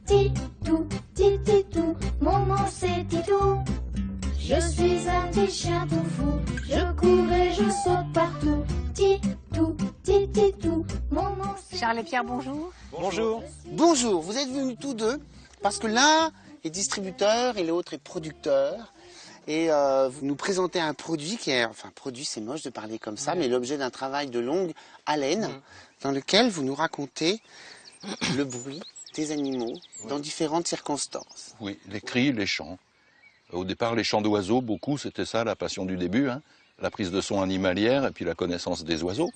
Titou, tititou, mon nom c'est Titou. Je suis un petit chien tout fou, je cours et je saute partout. Titou, tititou, mon nom c'est... Charles et Pierre, bonjour. Bonjour. Bonjour, vous êtes venus tous deux parce que l'un est distributeur et l'autre est producteur. Et vous nous présentez un produit qui est, enfin produit c'est moche de parler comme ça, mais l'objet d'un travail de longue haleine dans lequel vous nous racontez le bruit des animaux dans différentes circonstances. Oui, les cris, les chants. Au départ, les chants d'oiseaux, beaucoup, c'était ça la passion du début, hein. La prise de son animalière et puis la connaissance des oiseaux.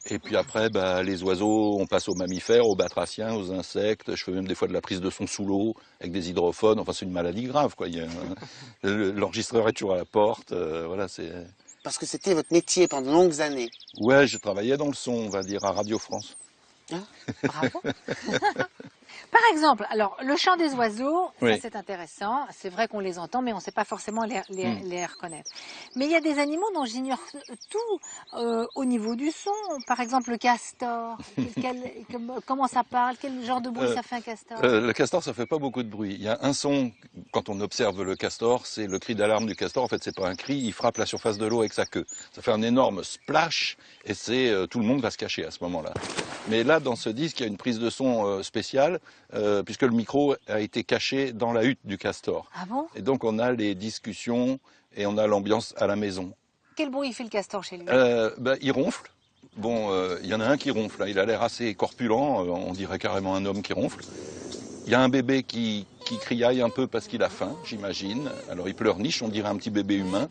Et puis après, les oiseaux, on passe aux mammifères, aux batraciens, aux insectes. Je fais même des fois de la prise de son sous l'eau avec des hydrophones. Enfin, c'est une maladie grave, quoi. L'enregistreur est toujours à la porte. Voilà, c'est... Parce que c'était votre métier pendant de longues années. Ouais, je travaillais dans le son, on va dire, à Radio France. Hein? Bravo. Par exemple, alors le chant des oiseaux, Oui. ça c'est intéressant. C'est vrai qu'on les entend, mais on ne sait pas forcément les reconnaître. Mais il y a des animaux dont j'ignore tout au niveau du son. Par exemple, le castor. Comment ça parle? Quel genre de bruit ça fait un castor? Le castor, ça fait pas beaucoup de bruit. Il y a un son, quand on observe le castor, c'est le cri d'alarme du castor. En fait, c'est pas un cri, il frappe la surface de l'eau avec sa queue. Ça fait un énorme splash et c'est tout le monde va se cacher à ce moment-là. Mais là, dans ce disque, il y a une prise de son spéciale, puisque le micro a été caché dans la hutte du castor. Ah bon? Et donc, on a les discussions et on a l'ambiance à la maison. Quel bruit fait le castor chez lui? Il ronfle. Bon, il y en a un qui ronfle, là. Il a l'air assez corpulent, on dirait carrément un homme qui ronfle. Il y a un bébé qui criaille un peu parce qu'il a faim, j'imagine. Alors, il pleurniche, on dirait un petit bébé humain.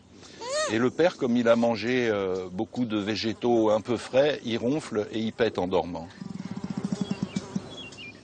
Et le père, comme il a mangé beaucoup de végétaux un peu frais, il ronfle et il pète en dormant.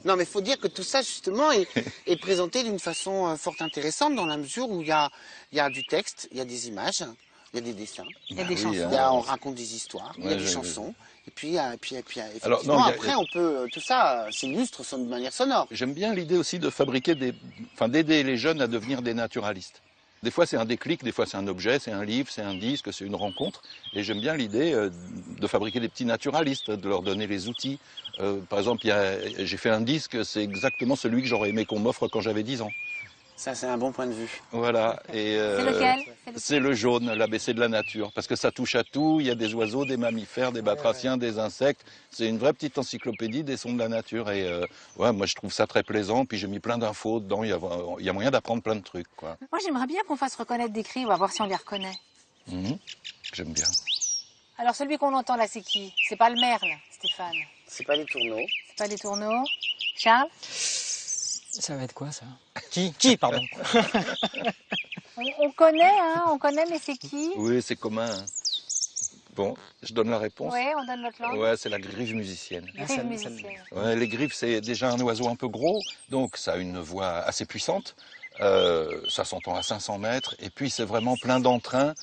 Non, mais il faut dire que tout ça, justement, est présenté d'une façon fort intéressante dans la mesure où il y a du texte, il y a des images, il y a des dessins, Il y a des chansons. on raconte des histoires, il y a des chansons. Et puis, effectivement, Alors, non, après, on peut, tout ça s'illustre de manière sonore. J'aime bien l'idée aussi de fabriquer d'aider les jeunes à devenir des naturalistes. Des fois, c'est un déclic, des fois, c'est un objet, c'est un livre, c'est un disque, c'est une rencontre. Et j'aime bien l'idée de fabriquer des petits naturalistes, de leur donner les outils. Par exemple, j'ai fait un disque, c'est exactement celui que j'aurais aimé qu'on m'offre quand j'avais 10 ans. Ça, c'est un bon point de vue. Voilà. Et C'est lequel? c'est le jaune, l'ABC de la nature. Parce que ça touche à tout. Il y a des oiseaux, des mammifères, des batraciens, des insectes. C'est une vraie petite encyclopédie des sons de la nature. Et moi, je trouve ça très plaisant. Puis j'ai mis plein d'infos dedans. Il y a moyen d'apprendre plein de trucs, quoi. Moi, j'aimerais bien qu'on fasse reconnaître des cris. On va voir si on les reconnaît. J'aime bien. Alors, celui qu'on entend là, c'est qui? C'est pas le merle, Stéphane. C'est pas les tourneaux. C'est pas des tourneaux. Charles? Ça va être quoi, ça? Qui, pardon? On connaît, mais c'est qui? Oui, c'est commun. Hein. Bon, je donne la réponse. Oui, on donne notre langue. Ouais, c'est la grive musicienne. Grive musicienne. Ouais, les griffes, c'est déjà un oiseau un peu gros, donc ça a une voix assez puissante. Ça s'entend à 500 mètres, et puis c'est vraiment plein d'entrain.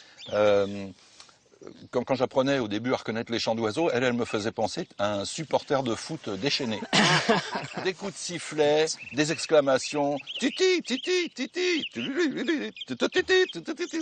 Quand j'apprenais au début à reconnaître les chants d'oiseaux, elle me faisait penser à un supporter de foot déchaîné. Des coups de sifflet, des exclamations, titi, titi, titi,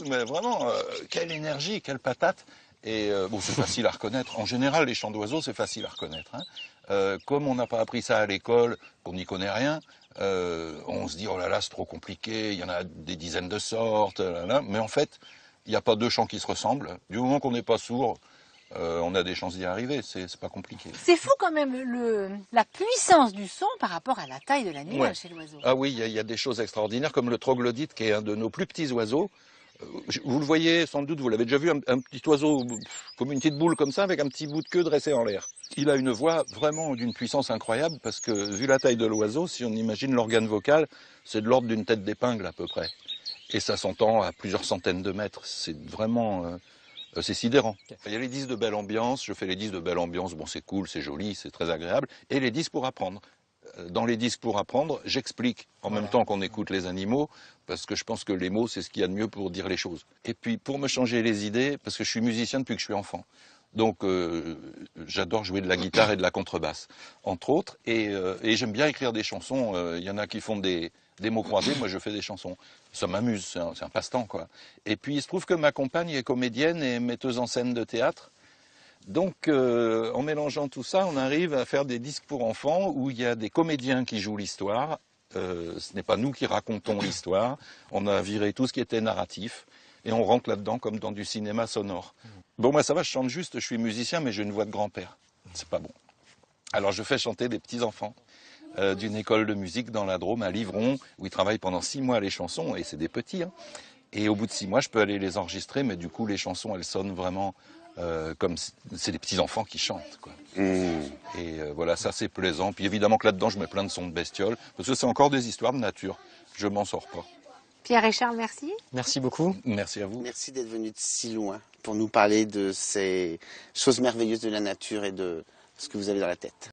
mais vraiment, quelle énergie, quelle patate. Et bon, c'est facile à reconnaître. En général, les chants d'oiseaux, c'est facile à reconnaître. Hein. Comme on n'a pas appris ça à l'école, qu'on n'y connaît rien, on se dit, oh là là, c'est trop compliqué, il y en a des dizaines de sortes, là, là. Mais en fait, il n'y a pas deux chants qui se ressemblent. Du moment qu'on n'est pas sourd, on a des chances d'y arriver. C'est pas compliqué. C'est fou quand même la puissance du son par rapport à la taille de l'animal chez l'oiseau. Ah oui, il y a des choses extraordinaires, comme le troglodyte, qui est un de nos plus petits oiseaux. Vous le voyez sans doute, vous l'avez déjà vu, un petit oiseau comme une petite boule comme ça, avec un petit bout de queue dressé en l'air. Il a une voix vraiment d'une puissance incroyable, parce que vu la taille de l'oiseau, si on imagine l'organe vocal, c'est de l'ordre d'une tête d'épingle à peu près. Et ça s'entend à plusieurs centaines de mètres. C'est vraiment... c'est sidérant. Il y a les disques de belle ambiance. Je fais les disques de belle ambiance. Bon, c'est cool, c'est joli, c'est très agréable. Et les disques pour apprendre. Dans les disques pour apprendre, j'explique en même temps qu'on écoute les animaux, parce que je pense que les mots, c'est ce qu'il y a de mieux pour dire les choses. Et puis, pour me changer les idées, parce que je suis musicien depuis que je suis enfant. Donc, j'adore jouer de la guitare et de la contrebasse, entre autres. Et j'aime bien écrire des chansons. Il y en a qui font des mots croisés, moi je fais des chansons. Ça m'amuse, c'est un passe-temps, quoi. Et puis il se trouve que ma compagne est comédienne et metteuse en scène de théâtre. Donc en mélangeant tout ça, on arrive à faire des disques pour enfants où il y a des comédiens qui jouent l'histoire Ce n'est pas nous qui racontons l'histoire. On a viré tout ce qui était narratif et on rentre là-dedans comme dans du cinéma sonore. Bon, moi ça va, je chante juste, je suis musicien, mais j'ai une voix de grand-père. C'est pas bon. Alors je fais chanter des petits-enfants d'une école de musique dans la Drôme, à Livron, où ils travaillent pendant 6 mois les chansons, et c'est des petits. Hein. Et au bout de 6 mois, je peux aller les enregistrer, mais du coup, les chansons, elles sonnent vraiment comme c'est des petits-enfants qui chantent. Quoi. Et voilà, ça c'est plaisant. Puis évidemment que là-dedans, je mets plein de sons de bestioles, parce que c'est encore des histoires de nature. Je m'en sors pas. Pierre et Charles, merci. Merci beaucoup. Merci à vous. Merci d'être venu de si loin pour nous parler de ces choses merveilleuses de la nature et de ce que vous avez dans la tête.